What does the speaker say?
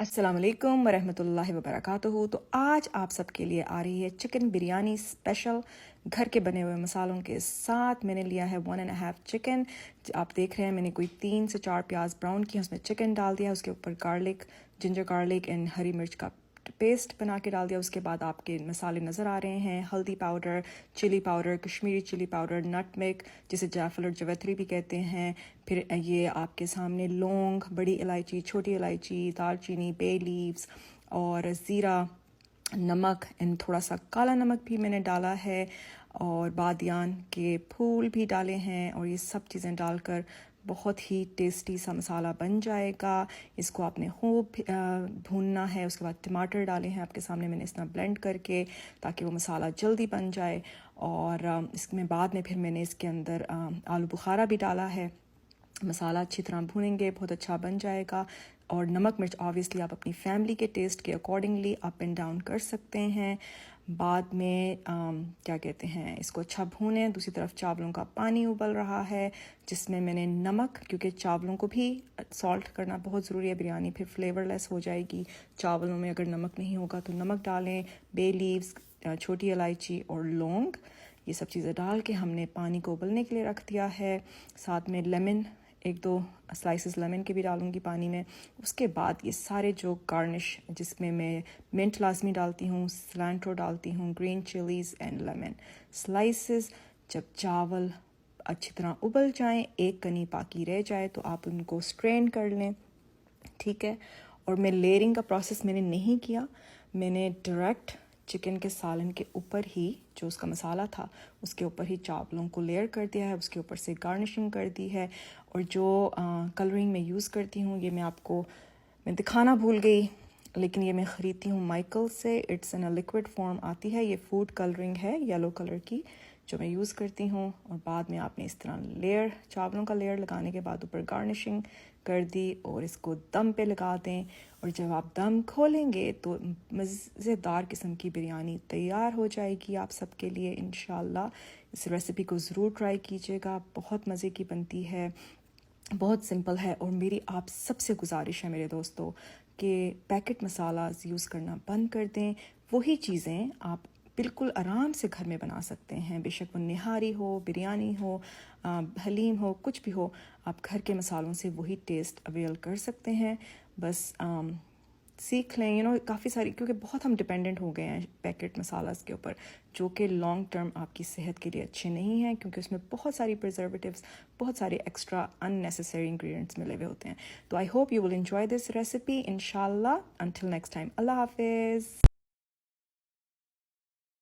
अस्सलाम वालेकुम वरहमतुल्लाहि वबरकातुहू। तो आज आप सबके लिए आ रही है चिकन बिरयानी स्पेशल घर के बने हुए मसालों के साथ। मैंने लिया है 1.5 चिकन। आप देख रहे हैं मैंने कोई 3 से 4 प्याज ब्राउन किया, उसमें चिकन डाल दिया, उसके ऊपर गार्लिक, जिंजर गार्लिक एंड हरी मिर्च का पेस्ट बना के डाल दिया। उसके बाद आपके मसाले नज़र आ रहे हैं, हल्दी powder, chilli powder, Kashmiri chilli powder, nutmeg जिसे जायफल और जवैत्री भी कहते हैं। फिर ये आपके सामने लौंग, बड़ी इलायची, छोटी इलायची, दालचीनी, बे लीव्स और ज़ीरा, नमक एंड थोड़ा सा काला नमक भी मैंने डाला है, और बादियान के फूल भी डाले हैं। और ये सब चीज़ें डालकर बहुत ही टेस्टी सा मसाला बन जाएगा। इसको आपने खूब भूनना है। उसके बाद टमाटर डाले हैं आपके सामने मैंने इस तरह ब्लेंड करके, ताकि वो मसाला जल्दी बन जाए। और इसमें बाद में फिर मैंने इसके अंदर आलू बुखारा भी डाला है। मसाला अच्छी तरह भूनेंगे, बहुत अच्छा बन जाएगा। और नमक मिर्च ऑब्वियसली आप अपनी फैमिली के टेस्ट के अकॉर्डिंगली अप एंड डाउन कर सकते हैं। बाद में क्या कहते हैं, इसको अच्छा भूनें। दूसरी तरफ चावलों का पानी उबल रहा है, जिसमें मैंने नमक, क्योंकि चावलों को भी सॉल्ट करना बहुत ज़रूरी है, बिरयानी फिर फ्लेवरलेस हो जाएगी चावलों में अगर नमक नहीं होगा। तो नमक डालें, बे लीव्स, छोटी इलायची और लौंग, ये सब चीज़ें डाल के हमने पानी को उबलने के लिए रख दिया है। साथ में लेमन, 1-2 स्लाइसेस लेमन के भी डालूंगी पानी में। उसके बाद ये सारे जो गार्निश, जिसमें मैं मिंट लाजमी डालती हूँ, सिलेंट्रो डालती हूँ, green chillies and lemon slices. जब चावल अच्छी तरह उबल जाएं, एक कनी बाकी रह जाए, तो आप उनको स्ट्रेन कर लें, ठीक है। और मैं लेयरिंग का प्रोसेस मैंने नहीं किया, मैंने डायरेक्ट चिकन के सालन के ऊपर ही, जो उसका मसाला था उसके ऊपर ही चावलों को लेयर कर दिया है, उसके ऊपर से गार्निशिंग कर दी है। और जो कलरिंग मैं यूज़ करती हूँ, ये मैं दिखाना भूल गई, लेकिन ये मैं ख़रीदती हूँ माइकल से। It's in a liquid form आती है, ये फूड कलरिंग है येलो कलर की, जो मैं यूज़ करती हूँ। और बाद में आपने इस तरह लेयर, चावलों का लेयर लगाने के बाद ऊपर गार्निशिंग कर दी, और इसको दम पे लगा दें। और जब आप दम खोलेंगे तो मज़ेदार किस्म की बिरयानी तैयार हो जाएगी आप सबके लिए इंशाल्लाह। इस रेसिपी को ज़रूर ट्राई कीजिएगा, बहुत मज़े की बनती है, बहुत सिंपल है। और मेरी आप सबसे गुजारिश है मेरे दोस्तों, कि पैकेट मसालास यूज़ करना बंद कर दें। वही चीज़ें आप बिल्कुल आराम से घर में बना सकते हैं, बेशक वो निहारी हो, बिरयानी हो, हलीम हो, कुछ भी हो, आप घर के मसालों से वही टेस्ट अवेल कर सकते हैं। बस सीख लें, काफ़ी सारी, क्योंकि बहुत हम डिपेंडेंट हो गए हैं पैकेट मसालास के ऊपर, जो कि लॉन्ग टर्म आपकी सेहत के लिए अच्छे नहीं हैं, क्योंकि उसमें बहुत सारी प्रिजर्वेटिव्स, बहुत सारे एक्स्ट्रा अननेसेसरी इंग्रेडिएंट्स मिले हुए होते हैं। तो I hope you will enjoy this recipe इंशाल्लाह। अंटिल नेक्स्ट टाइम, अल्लाह हाफिज़।